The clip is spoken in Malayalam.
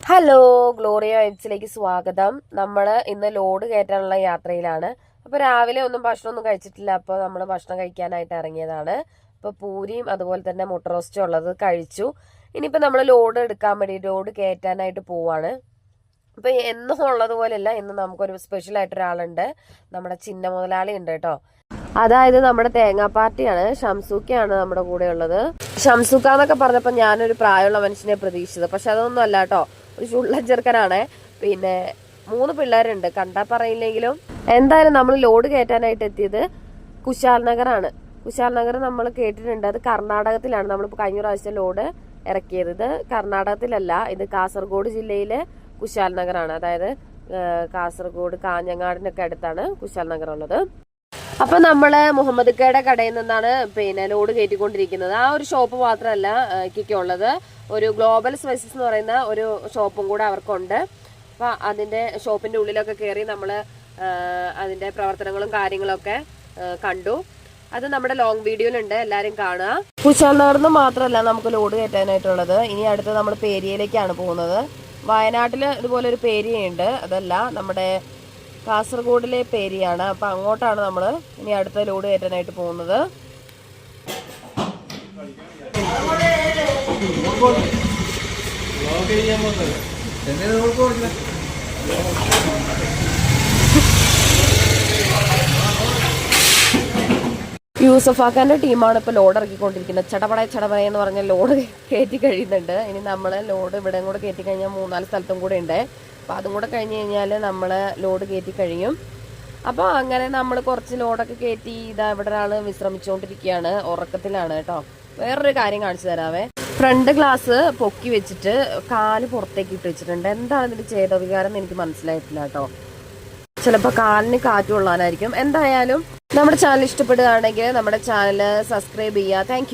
ഹലോ, ഗ്ലോറിയ വൈബ്സിലേക്ക് സ്വാഗതം. നമ്മൾ ഇന്ന് ലോഡ് കയറ്റാനുള്ള യാത്രയിലാണ്. അപ്പോൾ രാവിലെ ഒന്നും ഭക്ഷണമൊന്നും കഴിച്ചിട്ടില്ല. അപ്പോൾ നമ്മൾ ഭക്ഷണം കഴിക്കാനായിട്ട് ഇറങ്ങിയതാണ്. അപ്പോൾ പൂരിയും അതുപോലെ തന്നെ മുട്ട റോസ്റ്റും ഉള്ളത് കഴിച്ചു. ഇനിയിപ്പോൾ നമ്മൾ ലോഡ് എടുക്കാൻ വേണ്ടി ലോഡ് കയറ്റാനായിട്ട് പോവാണ്. അപ്പോൾ എന്നും ഉള്ളതുപോലെയല്ല, ഇന്ന് നമുക്കൊരു സ്പെഷ്യലായിട്ട് ഒരാളുണ്ട്. നമ്മുടെ ചിന്ന മുതലാളി ഉണ്ട് കേട്ടോ. അതായത് നമ്മുടെ തേങ്ങാ പാർട്ടിയാണ്. ഷംസൂക്കയാണ് നമ്മുടെ കൂടെ ഉള്ളത്. ഷംസൂക്ക എന്നൊക്കെ പറഞ്ഞപ്പോൾ ഞാനൊരു പ്രായമുള്ള മനുഷ്യനെ പ്രതീക്ഷിച്ചത്, പക്ഷെ അതൊന്നും അല്ല കേട്ടോ. ഒരു ചുള്ളൻ ചെറുക്കനാണ്. പിന്നെ 3 പിള്ളേരുണ്ട്, കണ്ടാ പറയില്ലെങ്കിലും. എന്തായാലും നമ്മൾ ലോഡ് കയറ്റാനായിട്ട് എത്തിയത് കുശാൽ നഗറാണ്. കുശാൽ നഗർ നമ്മൾ കേട്ടിട്ടുണ്ട്, അത് കർണാടകത്തിലാണ്. നമ്മളിപ്പോൾ കഴിഞ്ഞ പ്രാവശ്യം ലോഡ് ഇറക്കിയത്. ഇത് കർണാടകത്തിലല്ല, ഇത് കാസർഗോഡ് ജില്ലയിലെ കുശാൽ നഗറാണ്. അതായത് കാസർഗോഡ് കാഞ്ഞങ്ങാടിനൊക്കെ അടുത്താണ് കുശാൽ നഗർ ഉള്ളത്. അപ്പൊ നമ്മള് മുഹമ്മദ് ഖയുടെ കടയിൽ നിന്നാണ് ലോഡ് കയറ്റിക്കൊണ്ടിരിക്കുന്നത്. ആ ഒരു ഷോപ്പ് മാത്രമല്ല ഉള്ളത്, ഒരു ഗ്ലോബൽ സ്പൈസസ് എന്ന് പറയുന്ന ഒരു ഷോപ്പും കൂടെ അവർക്കുണ്ട്. അപ്പൊ അതിന്റെ ഷോപ്പിന്റെ ഉള്ളിലൊക്കെ കയറി നമ്മള് അതിന്റെ പ്രവർത്തനങ്ങളും കാര്യങ്ങളൊക്കെ കണ്ടു. അത് നമ്മുടെ ലോങ് വീഡിയോയിലുണ്ട്, എല്ലാരും കാണുക. കുശാൽ നഗറിൽ മാത്രമല്ല നമുക്ക് ലോഡ് കയറ്റാനായിട്ടുള്ളത്. ഇനി അടുത്ത് നമ്മൾ പേരിയയിലേക്കാണ് പോകുന്നത്. വയനാട്ടില് ഇതുപോലെ ഒരു പേരിയുണ്ട്, അതല്ല നമ്മുടെ കാസർഗോഡിലെ പേരിയാണ്. അപ്പൊ അങ്ങോട്ടാണ് നമ്മൾ ഇനി അടുത്ത ലോഡ് കയറ്റാനായിട്ട് പോകുന്നത്. യൂസഫാക്കാന്റെ ടീമാണ് ഇപ്പൊ ലോഡ് ഇറക്കിക്കൊണ്ടിരിക്കുന്നത്. ചടപട എന്ന് പറഞ്ഞ ലോഡ് കയറ്റി കഴിയുന്നുണ്ട്. ഇനി നമ്മൾ ലോഡ് ഇവിടെ കൂടെ കയറ്റി കഴിഞ്ഞാൽ 3-4 സ്ഥലത്തും കൂടെ ഉണ്ട്. അപ്പോൾ അതും കൂടെ കഴിഞ്ഞ് കഴിഞ്ഞാൽ നമ്മൾ ലോഡ് കയറ്റി കഴിയും. അപ്പോൾ അങ്ങനെ നമ്മൾ കുറച്ച് ലോഡൊക്കെ കയറ്റി ഇതാ ഇവിടെ ഒരാൾ വിശ്രമിച്ചുകൊണ്ടിരിക്കുകയാണ്, ഉറക്കത്തിലാണ് കേട്ടോ. വേറൊരു കാര്യം കാണിച്ചു തരാവേ. ഫ്രണ്ട് ഗ്ലാസ് പൊക്കി വെച്ചിട്ട് കാല് പുറത്തേക്ക് ഇട്ട് വെച്ചിട്ടുണ്ട്. എന്താണ് ഇതിന്റെ ചേതോവികാരം എന്ന് എനിക്ക് മനസ്സിലായിട്ടില്ല കേട്ടോ. ചിലപ്പോൾ കാലിന് കാറ്റ് കൊള്ളാനായിരിക്കും. എന്തായാലും നമ്മുടെ ചാനൽ ഇഷ്ടപ്പെടുകയാണെങ്കിൽ നമ്മുടെ ചാനൽ സബ്സ്ക്രൈബ് ചെയ്യുക. താങ്ക്